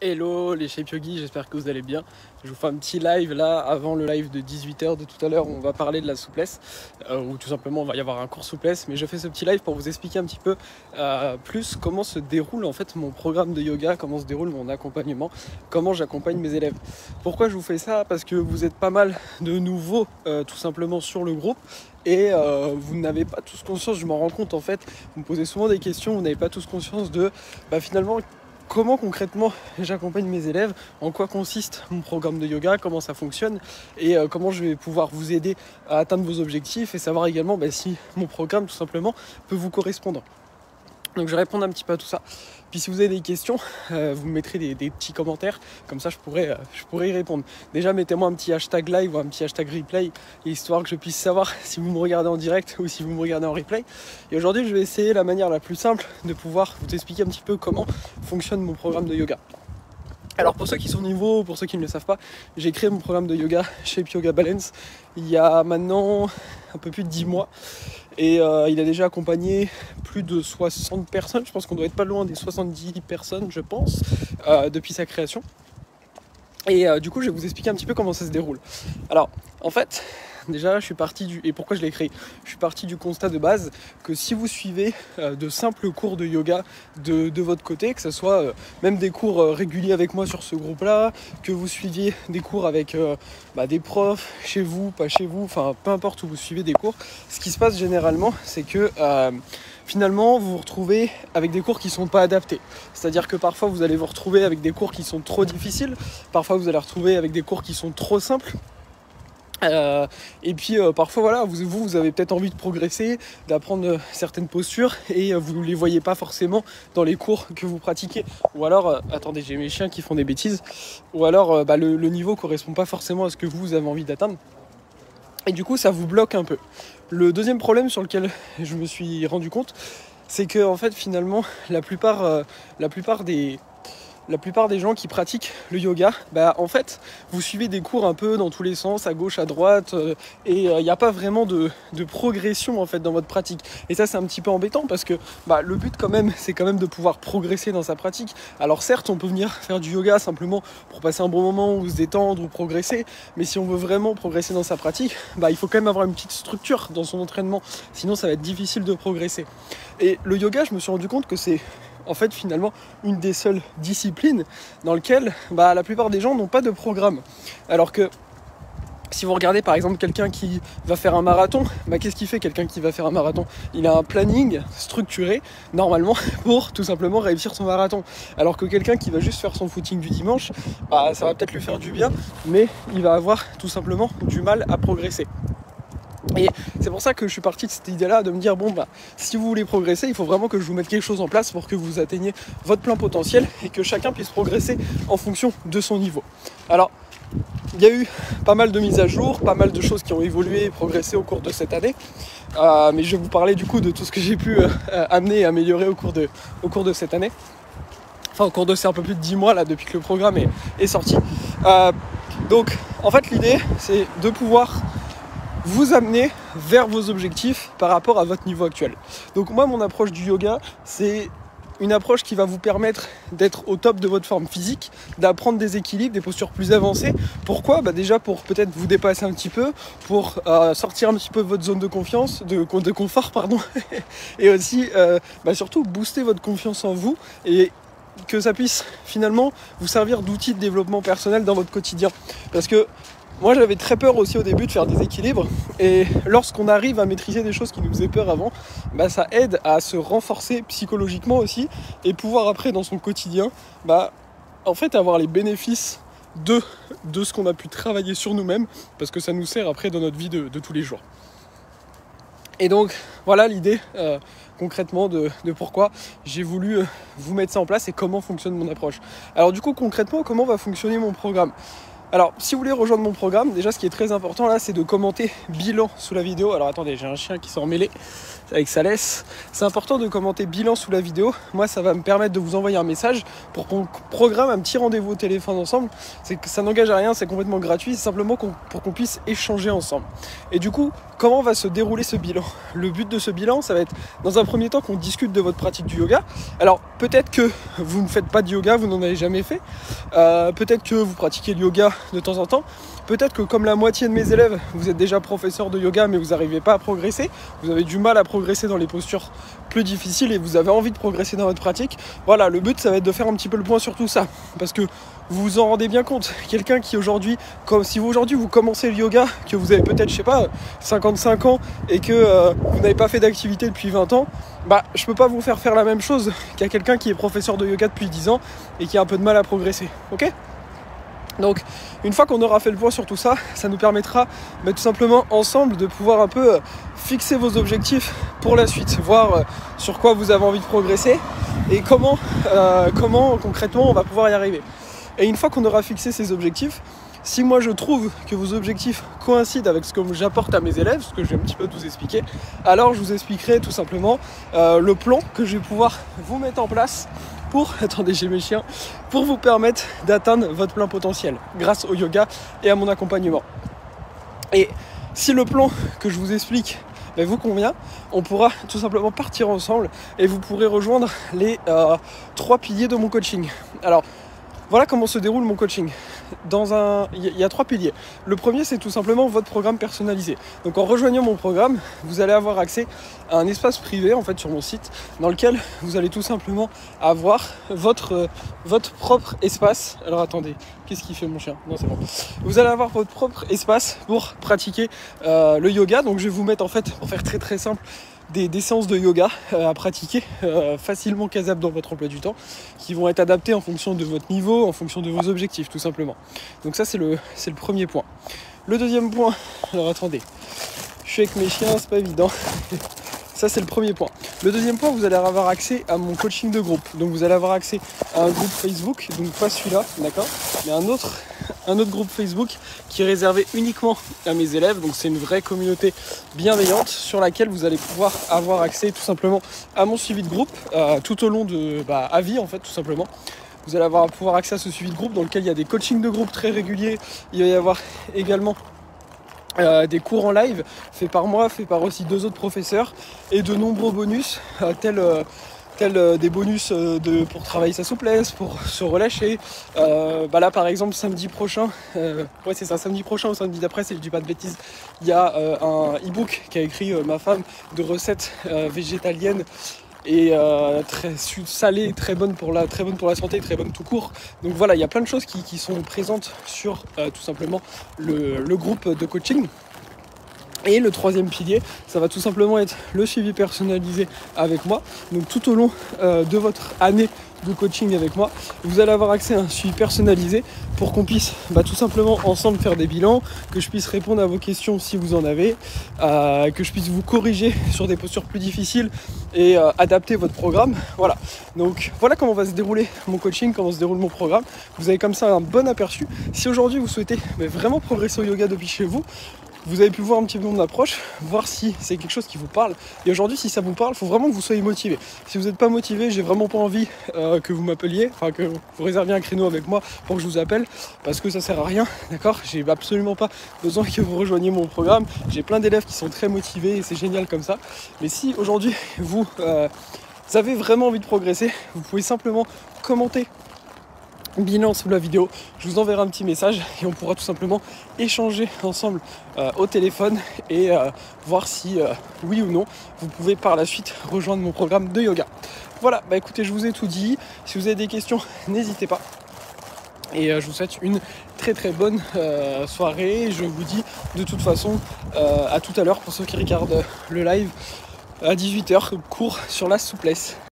Hello les Shape Yogi, j'espère que vous allez bien. Je vous fais un petit live là avant le live de 18h de tout à l'heure où on va parler de la souplesse, ou tout simplement on va y avoir un cours souplesse, mais je fais ce petit live pour vous expliquer un petit peu plus comment se déroule en fait mon programme de yoga, comment se déroule mon accompagnement, comment j'accompagne mes élèves. Pourquoi je vous fais ça? Parce que vous êtes pas mal de nouveaux tout simplement sur le groupe. Et vous n'avez pas tous conscience, je m'en rends compte en fait, vous me posez souvent des questions, vous n'avez pas tous conscience de finalement comment concrètement j'accompagne mes élèves, en quoi consiste mon programme de yoga, comment ça fonctionne et comment je vais pouvoir vous aider à atteindre vos objectifs et savoir également si mon programme tout simplement peut vous correspondre. Donc je vais répondre un petit peu à tout ça. Puis si vous avez des questions, vous me mettrez des petits commentaires, comme ça je pourrais y répondre. Déjà mettez-moi un petit hashtag live ou un petit hashtag replay, histoire que je puisse savoir si vous me regardez en direct ou si vous me regardez en replay. Et aujourd'hui je vais essayer la manière la plus simple de pouvoir vous expliquer un petit peu comment fonctionne mon programme de yoga. Alors pour ceux qui sont nouveaux, pour ceux qui ne le savent pas, j'ai créé mon programme de yoga Shape Yoga Balance il y a maintenant un peu plus de 10 mois. Et il a déjà accompagné plus de 60 personnes, je pense qu'on doit être pas loin des 70 personnes, je pense, depuis sa création. Et du coup, je vais vous expliquer un petit peu comment ça se déroule. Alors, en fait, déjà, je suis parti du... Et pourquoi je l'ai créé? Je suis parti du constat de base que si vous suivez de simples cours de yoga de votre côté, que ce soit même des cours réguliers avec moi sur ce groupe-là, que vous suiviez des cours avec des profs, chez vous, pas chez vous, enfin, peu importe où vous suivez des cours, ce qui se passe généralement, c'est que... finalement, vous vous retrouvez avec des cours qui ne sont pas adaptés. C'est-à-dire que parfois, vous allez vous retrouver avec des cours qui sont trop difficiles. Parfois, vous allez retrouver avec des cours qui sont trop simples. Et puis parfois voilà, vous avez peut-être envie de progresser, d'apprendre certaines postures et vous ne les voyez pas forcément dans les cours que vous pratiquez. Ou alors, attendez, j'ai mes chiens qui font des bêtises. Ou alors le niveau ne correspond pas forcément à ce que vous avez envie d'atteindre. Et du coup ça vous bloque un peu. Le deuxième problème sur lequel je me suis rendu compte, c'est que en fait finalement la plupart des gens qui pratiquent le yoga, en fait, vous suivez des cours un peu dans tous les sens, à gauche, à droite, et il n'y a pas vraiment de progression en fait dans votre pratique. Et ça, c'est un petit peu embêtant parce que le but quand même, c'est quand même de pouvoir progresser dans sa pratique. Alors certes, on peut venir faire du yoga simplement pour passer un bon moment ou se détendre ou progresser, mais si on veut vraiment progresser dans sa pratique, il faut quand même avoir une petite structure dans son entraînement, sinon ça va être difficile de progresser. Et le yoga, je me suis rendu compte que c'est en fait finalement une des seules disciplines dans lesquelles la plupart des gens n'ont pas de programme. Alors que si vous regardez par exemple quelqu'un qui va faire un marathon, qu'est-ce qu'il fait quelqu'un qui va faire un marathon? Il a un planning structuré normalement pour tout simplement réussir son marathon. Alors que quelqu'un qui va juste faire son footing du dimanche, ça va peut-être lui faire du bien, mais il va avoir tout simplement du mal à progresser. Et c'est pour ça que je suis parti de cette idée-là, de me dire si vous voulez progresser, il faut vraiment que je vous mette quelque chose en place pour que vous atteigniez votre plein potentiel et que chacun puisse progresser en fonction de son niveau. Alors, il y a eu pas mal de mises à jour, pas mal de choses qui ont évolué et progressé au cours de cette année, mais je vais vous parler du coup de tout ce que j'ai pu amener et améliorer au cours de cette année. Enfin, au cours de ces un peu plus de 10 mois là, depuis que le programme est sorti. Donc, en fait, l'idée, c'est de pouvoir vous amener vers vos objectifs par rapport à votre niveau actuel. Donc moi, mon approche du yoga, c'est une approche qui va vous permettre d'être au top de votre forme physique, d'apprendre des équilibres, des postures plus avancées. Pourquoi ? Déjà pour peut-être vous dépasser un petit peu, pour sortir un petit peu de votre zone de confiance, de confort, pardon, et aussi surtout booster votre confiance en vous et que ça puisse finalement vous servir d'outil de développement personnel dans votre quotidien. Parce que moi j'avais très peur aussi au début de faire des équilibres et lorsqu'on arrive à maîtriser des choses qui nous faisaient peur avant, ça aide à se renforcer psychologiquement aussi et pouvoir après dans son quotidien en fait avoir les bénéfices de ce qu'on a pu travailler sur nous-mêmes parce que ça nous sert après dans notre vie de tous les jours. Et donc voilà l'idée concrètement de pourquoi j'ai voulu vous mettre ça en place et comment fonctionne mon approche. Alors du coup concrètement comment va fonctionner mon programme ? Alors, si vous voulez rejoindre mon programme, déjà ce qui est très important là, c'est de commenter bilan sous la vidéo. Alors attendez, j'ai un chien qui s'est emmêlé avec sa laisse. C'est important de commenter bilan sous la vidéo. Moi, ça va me permettre de vous envoyer un message pour qu'on programme un petit rendez-vous au téléphone ensemble. C'est que ça n'engage à rien, c'est complètement gratuit, c'est simplement pour qu'on puisse échanger ensemble. Et du coup, comment va se dérouler ce bilan? Le but de ce bilan, ça va être dans un premier temps qu'on discute de votre pratique du yoga. Alors peut-être que vous ne faites pas de yoga, vous n'en avez jamais fait. Peut-être que vous pratiquez le yoga de temps en temps. Peut-être que comme la moitié de mes élèves, vous êtes déjà professeur de yoga mais vous n'arrivez pas à progresser. Vous avez du mal à progresser dans les postures plus difficiles et vous avez envie de progresser dans votre pratique. Voilà, le but ça va être de faire un petit peu le point sur tout ça. Parce que vous vous en rendez bien compte. Quelqu'un qui aujourd'hui, comme si vous aujourd'hui vous commencez le yoga, que vous avez peut-être, je sais pas, 55 ans et que vous n'avez pas fait d'activité depuis 20 ans, bah je peux pas vous faire la même chose qu'à quelqu'un qui est professeur de yoga depuis 10 ans et qui a un peu de mal à progresser. Ok ? Donc une fois qu'on aura fait le point sur tout ça, ça nous permettra tout simplement ensemble de pouvoir un peu fixer vos objectifs pour la suite, voir sur quoi vous avez envie de progresser et comment concrètement on va pouvoir y arriver. Et une fois qu'on aura fixé ces objectifs, si moi je trouve que vos objectifs coïncident avec ce que j'apporte à mes élèves, ce que je vais un petit peu vous expliquer, alors je vous expliquerai tout simplement le plan que je vais pouvoir vous mettre en place pour, attendez j'ai mes chiens, pour vous permettre d'atteindre votre plein potentiel grâce au yoga et à mon accompagnement. Et si le plan que je vous explique vous convient, on pourra tout simplement partir ensemble et vous pourrez rejoindre les 3 piliers de mon coaching. Alors, voilà comment se déroule mon coaching. Il y a 3 piliers. Le premier, c'est tout simplement votre programme personnalisé. Donc en rejoignant mon programme, vous allez avoir accès à un espace privé en fait sur mon site dans lequel vous allez tout simplement avoir votre propre espace. Alors attendez, qu'est-ce qu'il fait mon chien? Non, c'est bon. Vous allez avoir votre propre espace pour pratiquer le yoga. Donc je vais vous mettre en fait, pour faire très très simple, des séances de yoga à pratiquer facilement casables dans votre emploi du temps, qui vont être adaptées en fonction de votre niveau, en fonction de vos objectifs tout simplement. Donc ça c'est le premier point. Le deuxième point, alors attendez, je suis avec mes chiens, c'est pas évident. Ça c'est le premier point. Le deuxième point, vous allez avoir accès à mon coaching de groupe. Donc vous allez avoir accès à un groupe Facebook, donc pas celui-là, d'accord, mais un autre groupe Facebook qui est réservé uniquement à mes élèves. Donc c'est une vraie communauté bienveillante sur laquelle vous allez pouvoir avoir accès tout simplement à mon suivi de groupe tout au long de à vie en fait tout simplement. Vous allez pouvoir accès à ce suivi de groupe dans lequel il y a des coachings de groupe très réguliers. Il va y avoir également des cours en live faits par moi, faits par aussi 2 autres professeurs et de nombreux bonus tels des bonus pour travailler sa souplesse, pour se relâcher. Là par exemple samedi prochain, ouais c'est ça, samedi prochain ou samedi d'après, si je dis pas de bêtises, il y a un e-book qu'a écrit ma femme de recettes végétaliennes et très salée, très bonne pour la santé, très bonne tout court. Donc voilà, il y a plein de choses qui sont présentes sur tout simplement le groupe de coaching. Et le troisième pilier, ça va tout simplement être le suivi personnalisé avec moi. Donc tout au long de votre année de coaching avec moi, vous allez avoir accès à un suivi personnalisé pour qu'on puisse tout simplement ensemble faire des bilans, que je puisse répondre à vos questions si vous en avez, que je puisse vous corriger sur des postures plus difficiles et adapter votre programme. Voilà. Donc voilà comment va se dérouler mon coaching, comment se déroule mon programme. Vous avez comme ça un bon aperçu. Si aujourd'hui vous souhaitez vraiment progresser au yoga depuis chez vous, vous avez pu voir un petit peu mon approche, voir si c'est quelque chose qui vous parle. Et aujourd'hui, si ça vous parle, il faut vraiment que vous soyez motivé. Si vous n'êtes pas motivé, j'ai vraiment pas envie que vous m'appeliez, enfin que vous réserviez un créneau avec moi pour que je vous appelle, parce que ça sert à rien, d'accord? J'ai absolument pas besoin que vous rejoigniez mon programme. J'ai plein d'élèves qui sont très motivés et c'est génial comme ça. Mais si aujourd'hui vous avez vraiment envie de progresser, vous pouvez simplement commenter bilan sous la vidéo, je vous enverrai un petit message et on pourra tout simplement échanger ensemble au téléphone et voir si oui ou non vous pouvez par la suite rejoindre mon programme de yoga. Voilà, écoutez, je vous ai tout dit. Si vous avez des questions, n'hésitez pas. Et je vous souhaite une très très bonne soirée. Je vous dis de toute façon à tout à l'heure pour ceux qui regardent le live à 18h, cours sur la souplesse.